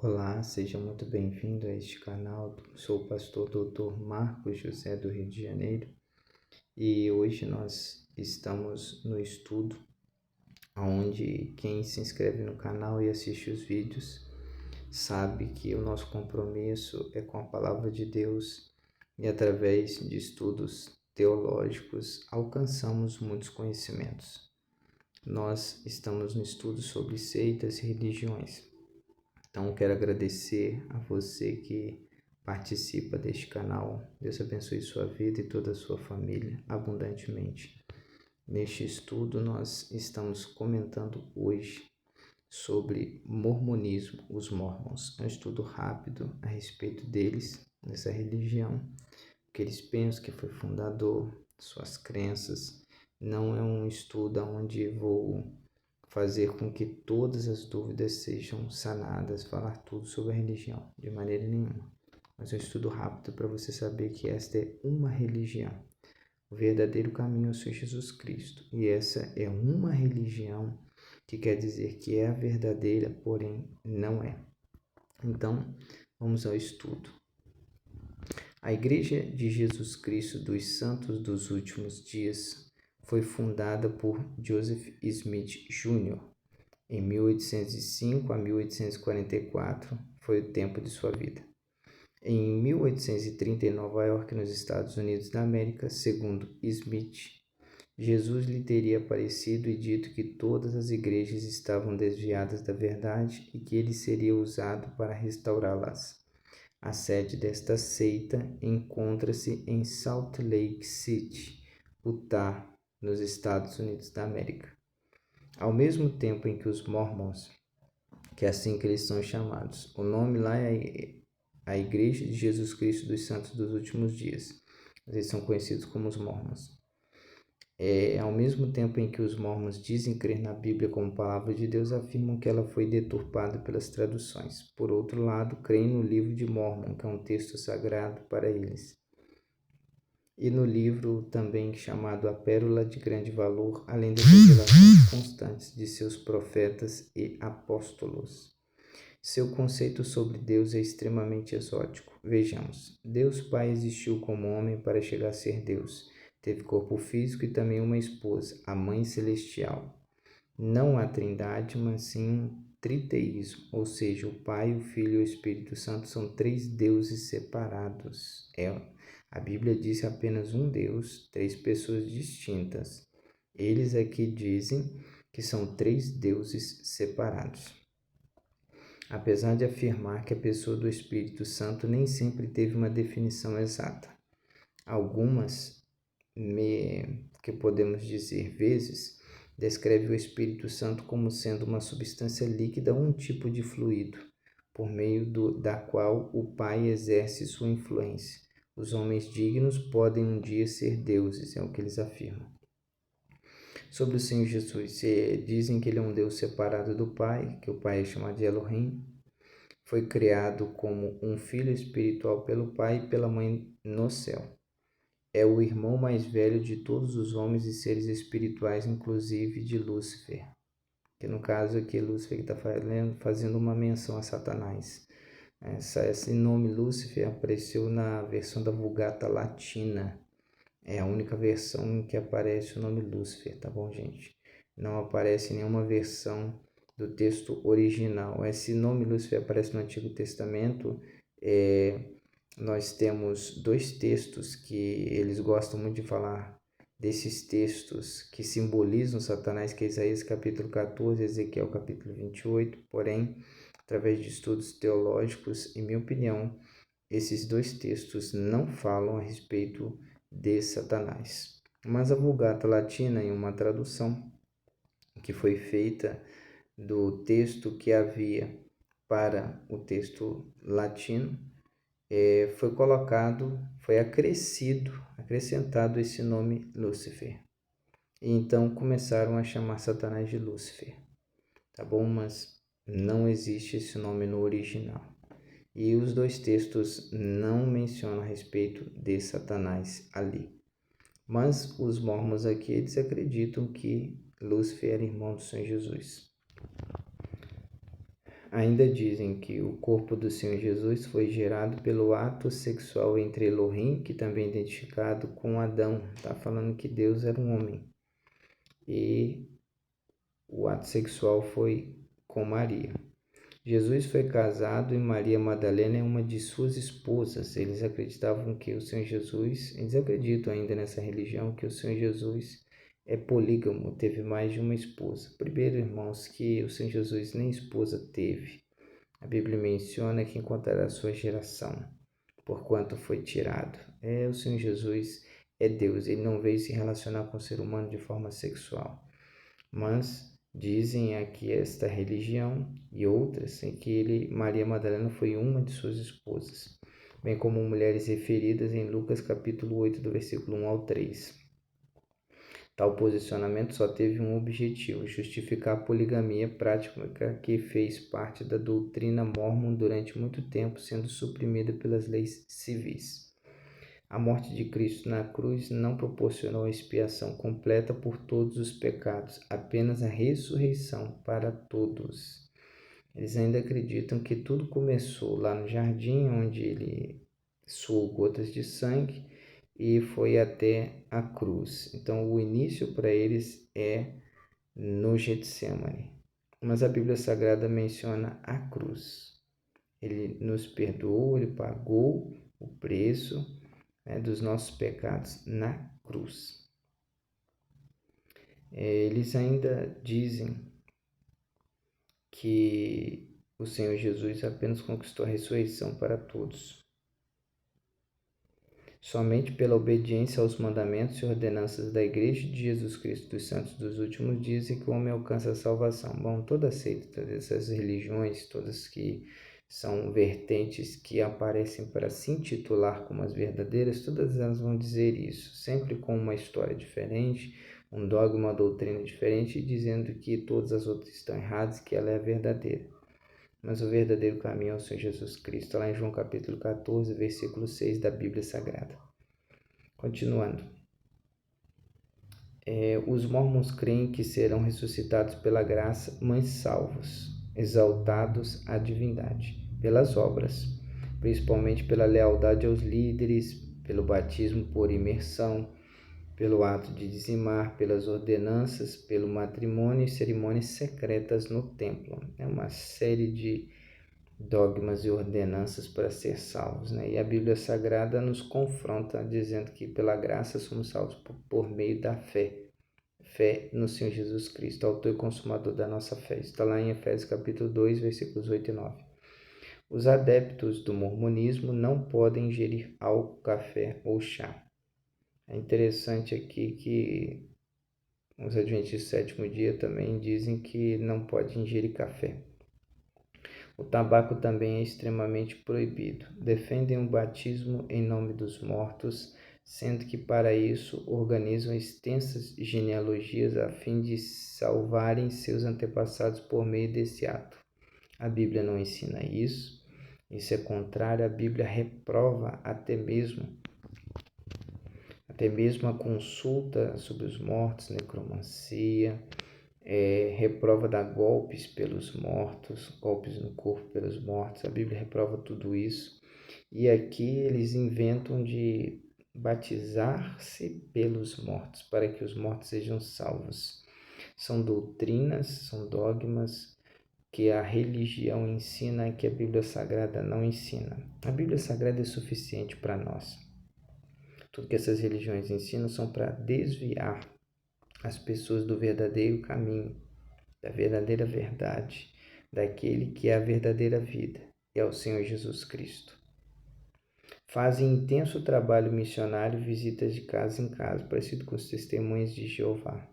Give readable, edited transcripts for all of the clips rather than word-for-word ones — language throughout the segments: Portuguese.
Olá, seja muito bem-vindo a este canal. Sou o pastor Dr. Marcos José do Rio de Janeiro e hoje nós estamos no estudo onde quem se inscreve no canal e assiste os vídeos sabe que o nosso compromisso é com a palavra de Deus e através de estudos teológicos alcançamos muitos conhecimentos. Nós estamos no estudo sobre seitas e religiões. Então, quero agradecer a você que participa deste canal. Deus abençoe sua vida e toda a sua família abundantemente. Neste estudo, nós estamos comentando hoje sobre mormonismo, os mormons. É um estudo rápido a respeito deles, dessa religião, o que eles pensam que foi fundador, suas crenças. Não é um estudo onde vou fazer com que todas as dúvidas sejam sanadas, falar tudo sobre a religião, de maneira nenhuma. Mas é um estudo rápido para você saber que esta é uma religião. O verdadeiro caminho é o Senhor Jesus Cristo. E essa é uma religião que quer dizer que é a verdadeira, porém não é. Então, vamos ao estudo. A Igreja de Jesus Cristo dos Santos dos Últimos Dias foi fundada por Joseph Smith Jr. em 1805 a 1844, foi o tempo de sua vida. Em 1830, em Nova York, nos Estados Unidos da América, segundo Smith, Jesus lhe teria aparecido e dito que todas as igrejas estavam desviadas da verdade e que ele seria usado para restaurá-las. A sede desta seita encontra-se em Salt Lake City, Utah, nos Estados Unidos da América. Ao mesmo tempo em que os Mormons, que é assim que eles são chamados, o nome lá é a Igreja de Jesus Cristo dos Santos dos Últimos Dias, eles são conhecidos como os Mormons. Ao mesmo tempo em que os Mormons dizem crer na Bíblia como palavra de Deus, afirmam que ela foi deturpada pelas traduções. Por outro lado, creem no livro de Mórmon, que é um texto sagrado para eles. E no livro também chamado A Pérola de Grande Valor, além das revelações constantes de seus profetas e apóstolos. Seu conceito sobre Deus é extremamente exótico. Vejamos, Deus Pai existiu como homem para chegar a ser Deus. Teve corpo físico e também uma esposa, a Mãe Celestial. Não há trindade, mas sim um triteísmo, ou seja, o Pai, o Filho e o Espírito Santo são três deuses separados. A Bíblia diz apenas um Deus, três pessoas distintas. Eles aqui dizem que são três deuses separados. Apesar de afirmar que a pessoa do Espírito Santo nem sempre teve uma definição exata. Algumas, que podemos dizer vezes, descreve o Espírito Santo como sendo uma substância líquida ou um tipo de fluido, por meio da qual o Pai exerce sua influência. Os homens dignos podem um dia ser deuses, é o que eles afirmam. Sobre o Senhor Jesus, dizem que ele é um Deus separado do Pai, que o Pai é chamado de Elohim. Foi criado como um filho espiritual pelo Pai e pela Mãe no céu. É o irmão mais velho de todos os homens e seres espirituais, inclusive de Lúcifer. Que no caso aqui, Lúcifer está fazendo uma menção a Satanás. Esse nome Lúcifer apareceu na versão da Vulgata Latina. É a única versão em que aparece o nome Lúcifer, tá bom, gente? Não aparece em nenhuma versão do texto original. Esse nome Lúcifer aparece no Antigo Testamento. Nós temos dois textos que eles gostam muito de falar desses textos que simbolizam Satanás, que é Isaías capítulo 14 e Ezequiel capítulo 28. Porém, através de estudos teológicos, em minha opinião, esses dois textos não falam a respeito de Satanás. Mas a Vulgata Latina, em uma tradução que foi feita do texto que havia para o texto latino, foi acrescentado esse nome Lúcifer. E então começaram a chamar Satanás de Lúcifer, tá bom? Mas não existe esse nome no original. E os dois textos não mencionam a respeito de Satanás ali. Mas os mormons aqui, eles acreditam que Lúcifer era irmão do Senhor Jesus. Ainda dizem que o corpo do Senhor Jesus foi gerado pelo ato sexual entre Elohim, que também é identificado com Adão. Está falando que Deus era um homem. E o ato sexual foi com Maria. Jesus foi casado e Maria Madalena é uma de suas esposas. Eles acreditavam que o Senhor Jesus, eles acreditam ainda nessa religião, que o Senhor Jesus é polígamo, teve mais de uma esposa. Primeiro, irmãos, que o Senhor Jesus nem esposa teve. A Bíblia menciona que encontrará sua geração, porquanto foi tirado. O Senhor Jesus é Deus, ele não veio se relacionar com o ser humano de forma sexual. Mas dizem aqui esta religião e outras em que Maria Madalena foi uma de suas esposas, bem como mulheres referidas em Lucas capítulo 8, do versículo 1 ao 3. Tal posicionamento só teve um objetivo: justificar a poligamia, prática que fez parte da doutrina mórmon durante muito tempo, sendo suprimida pelas leis civis. A morte de Cristo na cruz não proporcionou a expiação completa por todos os pecados, apenas a ressurreição para todos. Eles ainda acreditam que tudo começou lá no jardim, onde ele suou gotas de sangue e foi até a cruz. Então, o início para eles é no Getsemane. Mas a Bíblia Sagrada menciona a cruz. Ele nos perdoou, ele pagou o preço, dos nossos pecados na cruz. Eles ainda dizem que o Senhor Jesus apenas conquistou a ressurreição para todos. Somente pela obediência aos mandamentos e ordenanças da Igreja de Jesus Cristo dos Santos dos Últimos Dias é que o homem alcança a salvação. Bom, toda seita, todas essas religiões, todas que são vertentes que aparecem para se intitular como as verdadeiras, todas elas vão dizer isso, sempre com uma história diferente, um dogma, uma doutrina diferente, dizendo que todas as outras estão erradas e que ela é a verdadeira. Mas o verdadeiro caminho é o Senhor Jesus Cristo, lá em João capítulo 14, versículo 6 da Bíblia Sagrada. Continuando. Os mormons creem que serão ressuscitados pela graça, mas salvos, exaltados à divindade, pelas obras, principalmente pela lealdade aos líderes, pelo batismo por imersão, pelo ato de dizimar, pelas ordenanças, pelo matrimônio e cerimônias secretas no templo. É uma série de dogmas e ordenanças para ser salvos, E a Bíblia Sagrada nos confronta dizendo que pela graça somos salvos por meio da fé no Senhor Jesus Cristo, autor e consumador da nossa fé. Está lá em Efésios capítulo 2, versículos 8 e 9. Os adeptos do mormonismo não podem ingerir álcool, café ou chá. É interessante aqui que os adventistas do sétimo dia também dizem que não pode ingerir café. O tabaco também é extremamente proibido. Defendem o batismo em nome dos mortos, sendo que para isso organizam extensas genealogias a fim de salvarem seus antepassados por meio desse ato. A Bíblia não ensina isso. Isso é contrário. A Bíblia reprova até mesmo a consulta sobre os mortos, necromancia, reprova dar golpes pelos mortos, golpes no corpo pelos mortos. A Bíblia reprova tudo isso. E aqui eles inventam de batizar-se pelos mortos, para que os mortos sejam salvos. São doutrinas, são dogmas que a religião ensina e que a Bíblia Sagrada não ensina. A Bíblia Sagrada é suficiente para nós. Tudo que essas religiões ensinam são para desviar as pessoas do verdadeiro caminho, da verdadeira verdade, daquele que é a verdadeira vida, é o Senhor Jesus Cristo. Fazem intenso trabalho missionário, visitas de casa em casa, parecido com os testemunhos de Jeová.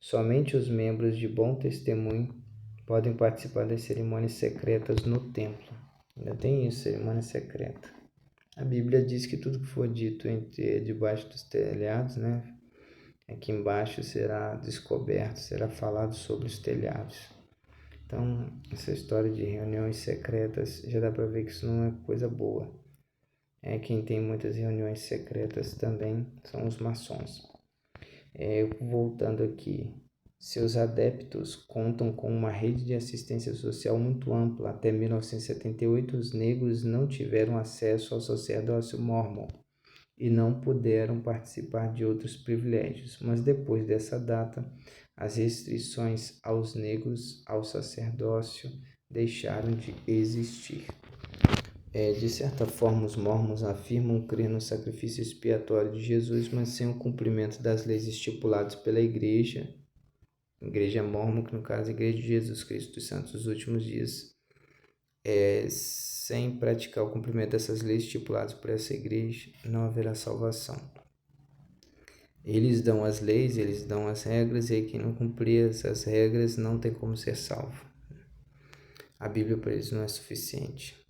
Somente os membros de bom testemunho podem participar das cerimônias secretas no templo. Ainda tem isso, cerimônia secreta. A Bíblia diz que tudo que for dito debaixo dos telhados, aqui embaixo será descoberto, será falado sobre os telhados. Então, essa história de reuniões secretas, já dá para ver que isso não é coisa boa. Quem tem muitas reuniões secretas também são os maçons. Voltando aqui, Seus adeptos contam com uma rede de assistência social muito ampla. Até 1978, os negros não tiveram acesso ao sacerdócio mórmon e não puderam participar de outros privilégios, mas depois dessa data, as restrições aos negros ao sacerdócio deixaram de existir. De certa forma, os mormons afirmam crer no sacrifício expiatório de Jesus, mas sem o cumprimento das leis estipuladas pela Igreja Mórmon, que no caso é a Igreja de Jesus Cristo dos Santos dos Últimos Dias, sem praticar o cumprimento dessas leis estipuladas por essa igreja, não haverá salvação. Eles dão as leis, eles dão as regras, e aí quem não cumprir essas regras não tem como ser salvo. A Bíblia para eles não é suficiente.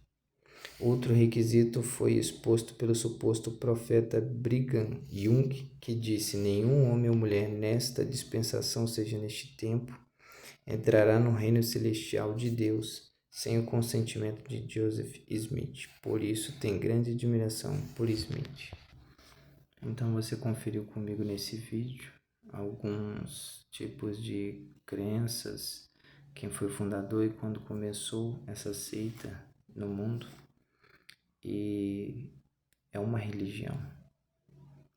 Outro requisito foi exposto pelo suposto profeta Brigham Young, que disse: nenhum homem ou mulher nesta dispensação, seja neste tempo, entrará no reino celestial de Deus sem o consentimento de Joseph Smith. Por isso, tem grande admiração por Smith. Então, você conferiu comigo nesse vídeo alguns tipos de crenças, quem foi o fundador e quando começou essa seita no mundo. E é uma religião,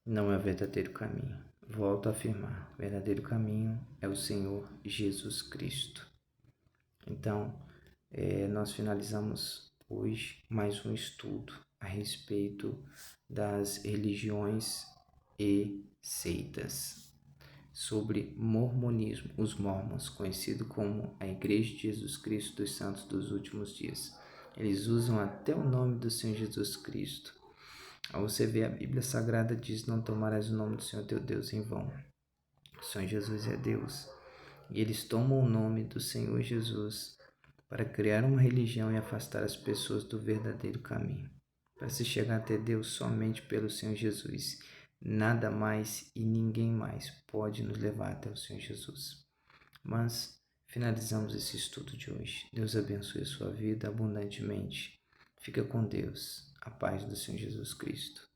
não é o verdadeiro caminho. Volto a afirmar, o verdadeiro caminho é o Senhor Jesus Cristo. Então, nós finalizamos hoje mais um estudo a respeito das religiões e seitas, sobre mormonismo, os mormons, conhecido como a Igreja de Jesus Cristo dos Santos dos Últimos Dias. Eles usam até o nome do Senhor Jesus Cristo. Ao você ver, a Bíblia Sagrada diz: não tomarás o nome do Senhor teu Deus em vão. O Senhor Jesus é Deus. E eles tomam o nome do Senhor Jesus para criar uma religião e afastar as pessoas do verdadeiro caminho, para se chegar até Deus somente pelo Senhor Jesus. Nada mais e ninguém mais pode nos levar até o Senhor Jesus. Mas finalizamos esse estudo de hoje. Deus abençoe a sua vida abundantemente. Fica com Deus. A paz do Senhor Jesus Cristo.